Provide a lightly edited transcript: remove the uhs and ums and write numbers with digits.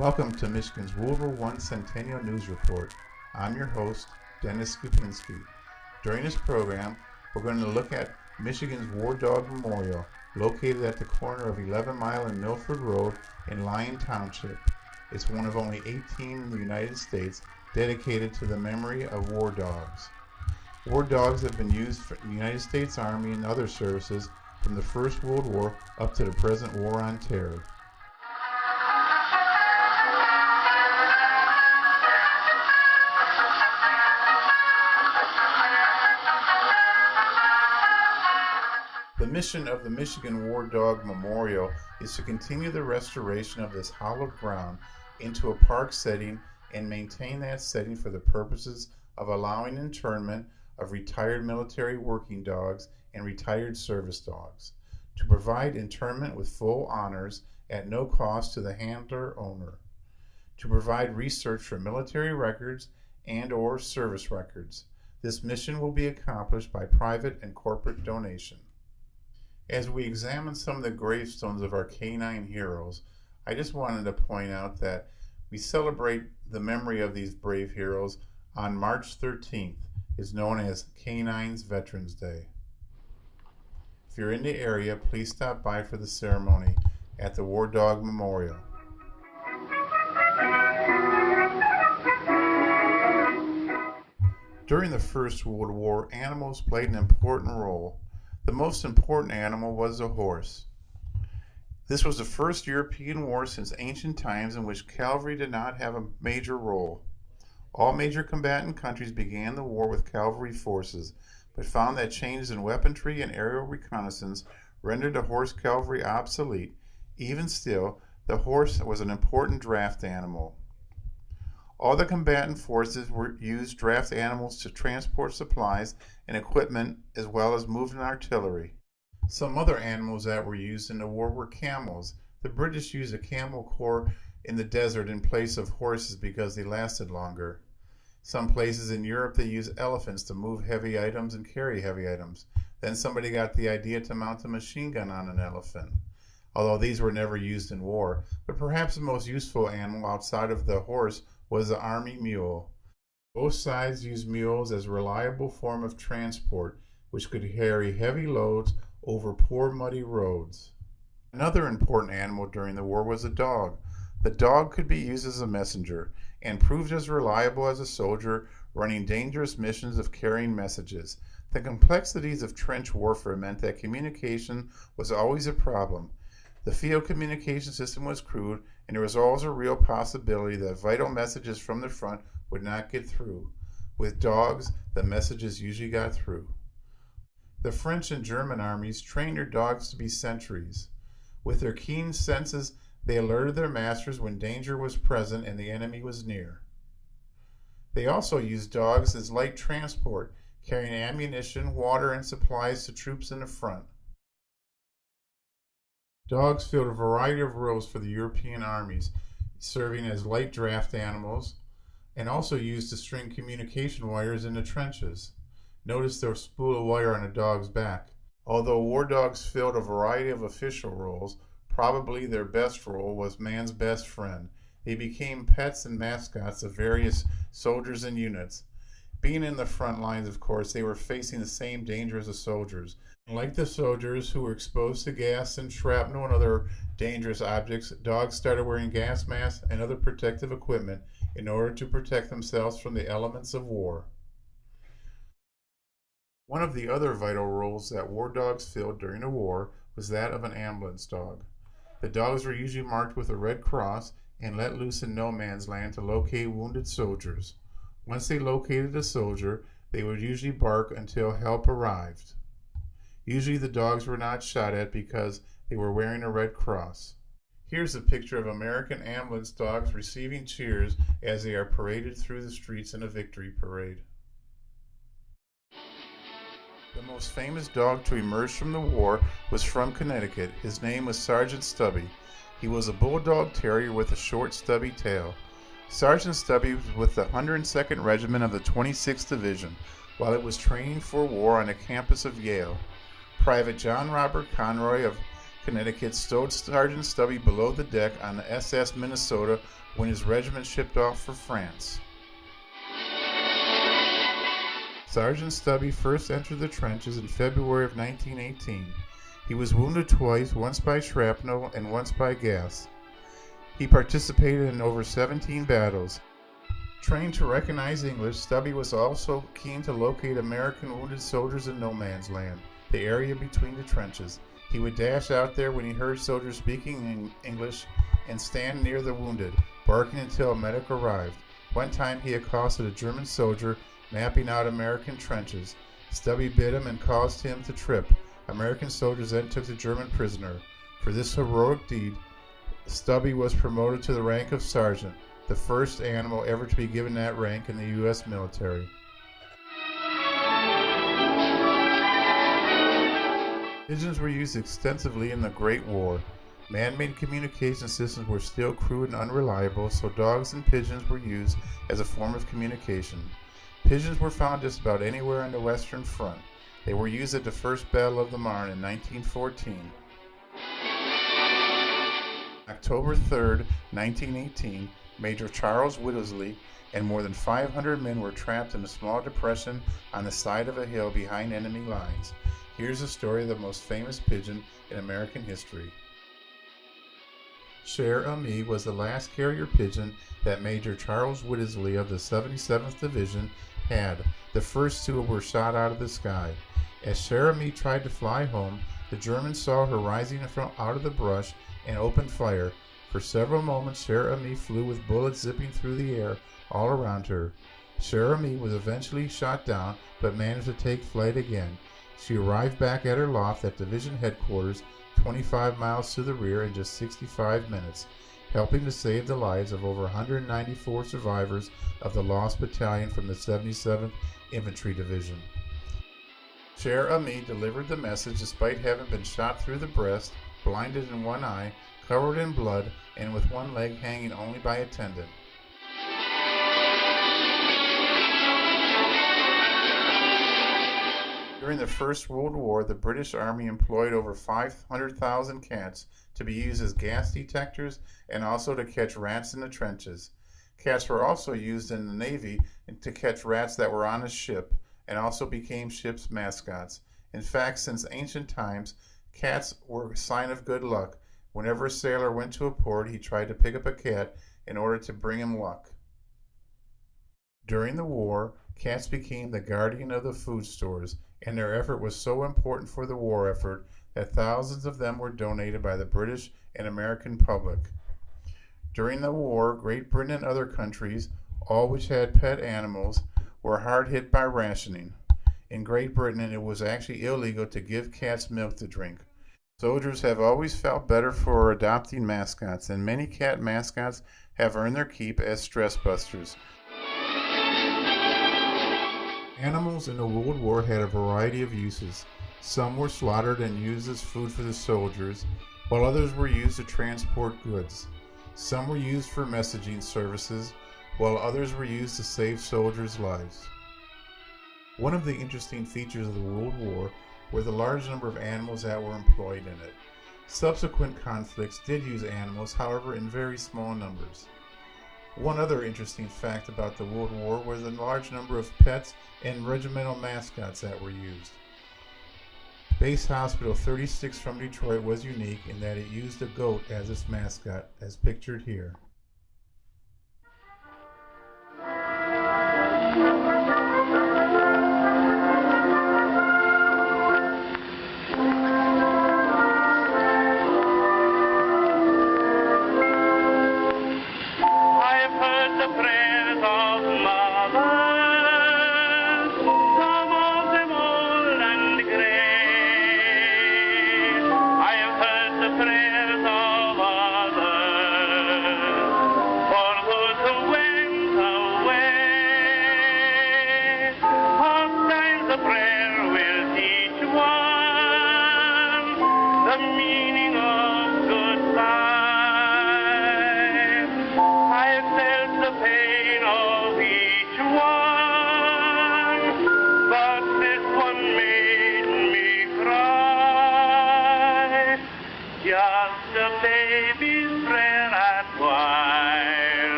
Welcome to Michigan's WW1 Centennial News Report. I'm your host, Dennis Skupinski. During this program, we're going to look at Michigan's War Dog Memorial, located at the corner of 11 Mile and Milford Road in Lyon Township. It's one of only 18 in the United States dedicated to the memory of war dogs. War dogs have been used for the United States Army and other services from the First World War up to the present War on Terror. The mission of the Michigan War Dog Memorial is to continue the restoration of this hallowed ground into a park setting and maintain that setting for the purposes of allowing internment of retired military working dogs and retired service dogs, to provide internment with full honors at no cost to the handler owner, to provide research for military records and/or service records. This mission will be accomplished by private and corporate donation. As we examine some of the gravestones of our canine heroes, I just wanted to point out that we celebrate the memory of these brave heroes on March 13th. It's known as Canines Veterans Day. If you're in the area, please stop by for the ceremony at the War Dog Memorial. During the First World War, animals played an important role. The most important animal was the horse. This was the first European war since ancient times in which cavalry did not have a major role. All major combatant countries began the war with cavalry forces, but found that changes in weaponry and aerial reconnaissance rendered the horse cavalry obsolete. Even still, the horse was an important draft animal. All the combatant forces used draft animals to transport supplies and equipment as well as moving artillery. Some other animals that were used in the war were camels. The British used a camel corps in the desert in place of horses because they lasted longer. Some places in Europe they used elephants to move heavy items and carry heavy items. Then somebody got the idea to mount a machine gun on an elephant. Although these were never used in war, but perhaps the most useful animal outside of the horse was the army mule. Both sides used mules as a reliable form of transport, which could carry heavy loads over poor muddy roads. Another important animal during the war was a dog. The dog could be used as a messenger and proved as reliable as a soldier running dangerous missions of carrying messages. The complexities of trench warfare meant that communication was always a problem. The field communication system was crude, and there was always a real possibility that vital messages from the front would not get through. With dogs, the messages usually got through. The French and German armies trained their dogs to be sentries. With their keen senses, they alerted their masters when danger was present and the enemy was near. They also used dogs as light transport, carrying ammunition, water, and supplies to troops in the front. Dogs filled a variety of roles for the European armies, serving as light draft animals, and also used to string communication wires in the trenches. Notice the spool of wire on a dog's back. Although war dogs filled a variety of official roles, probably their best role was man's best friend. They became pets and mascots of various soldiers and units. Being in the front lines, of course, they were facing the same danger as the soldiers. Like the soldiers who were exposed to gas and shrapnel and other dangerous objects, dogs started wearing gas masks and other protective equipment in order to protect themselves from the elements of war. One of the other vital roles that war dogs filled during the war was that of an ambulance dog. The dogs were usually marked with a red cross and let loose in no man's land to locate wounded soldiers. Once they located a soldier, they would usually bark until help arrived. Usually the dogs were not shot at because they were wearing a red cross. Here's a picture of American ambulance dogs receiving cheers as they are paraded through the streets in a victory parade. The most famous dog to emerge from the war was from Connecticut. His name was Sgt Stubby. He was a bulldog terrier with a short stubby tail. Sgt Stubby was with the 102nd Regiment of the 26th Division while it was training for war on the campus of Yale. Private John Robert Conroy of Connecticut stowed Sgt Stubby below the deck on the SS Minnesota when his regiment shipped off for France. Sgt Stubby first entered the trenches in February of 1918. He was wounded twice, once by shrapnel and once by gas. He participated in over 17 battles. Trained to recognize English, Stubby was also keen to locate American wounded soldiers in no man's land, the area between the trenches. He would dash out there when he heard soldiers speaking English and stand near the wounded, barking until a medic arrived. One time he accosted a German soldier mapping out American trenches. Stubby bit him and caused him to trip. American soldiers then took the German prisoner. For this heroic deed, Stubby was promoted to the rank of sergeant, the first animal ever to be given that rank in the U.S. military. Pigeons were used extensively in the Great War. Man-made communication systems were still crude and unreliable, so dogs and pigeons were used as a form of communication. Pigeons were found just about anywhere on the Western Front. They were used at the First Battle of the Marne in 1914. October 3, 1918, Major Charles Whittlesey and more than 500 men were trapped in a small depression on the side of a hill behind enemy lines. Here's the story of the most famous pigeon in American history. Cher Ami was the last carrier pigeon that Major Charles Whittlesey of the 77th Division had. The first two were shot out of the sky. As Cher Ami tried to fly home, the Germans saw her rising out of the brush and opened fire. For several moments, Cher Ami flew with bullets zipping through the air all around her. Cher Ami was eventually shot down, but managed to take flight again. She arrived back at her loft at Division Headquarters 25 miles to the rear in just 65 minutes, helping to save the lives of over 194 survivors of the lost battalion from the 77th Infantry Division. Cher Ami delivered the message despite having been shot through the breast, blinded in one eye, covered in blood, and with one leg hanging only by a tendon. During the First World War, the British Army employed over 500,000 cats to be used as gas detectors and also to catch rats in the trenches. Cats were also used in the Navy to catch rats that were on a ship and also became ships' mascots. In fact, since ancient times, cats were a sign of good luck. Whenever a sailor went to a port, he tried to pick up a cat in order to bring him luck. During the war, cats became the guardian of the food stores, and their effort was so important for the war effort that thousands of them were donated by the British and American public. During the war, Great Britain and other countries, all which had pet animals, were hard hit by rationing. In Great Britain, it was actually illegal to give cats milk to drink. Soldiers have always felt better for adopting mascots, and many cat mascots have earned their keep as stress busters. Animals in the World War had a variety of uses. Some were slaughtered and used as food for the soldiers, while others were used to transport goods. Some were used for messaging services, while others were used to save soldiers' lives. One of the interesting features of the World War were the large number of animals that were employed in it. Subsequent conflicts did use animals, however, in very small numbers. One other interesting fact about the World War was the large number of pets and regimental mascots that were used. Base Hospital 36 from Detroit was unique in that it used a goat as its mascot, as pictured here.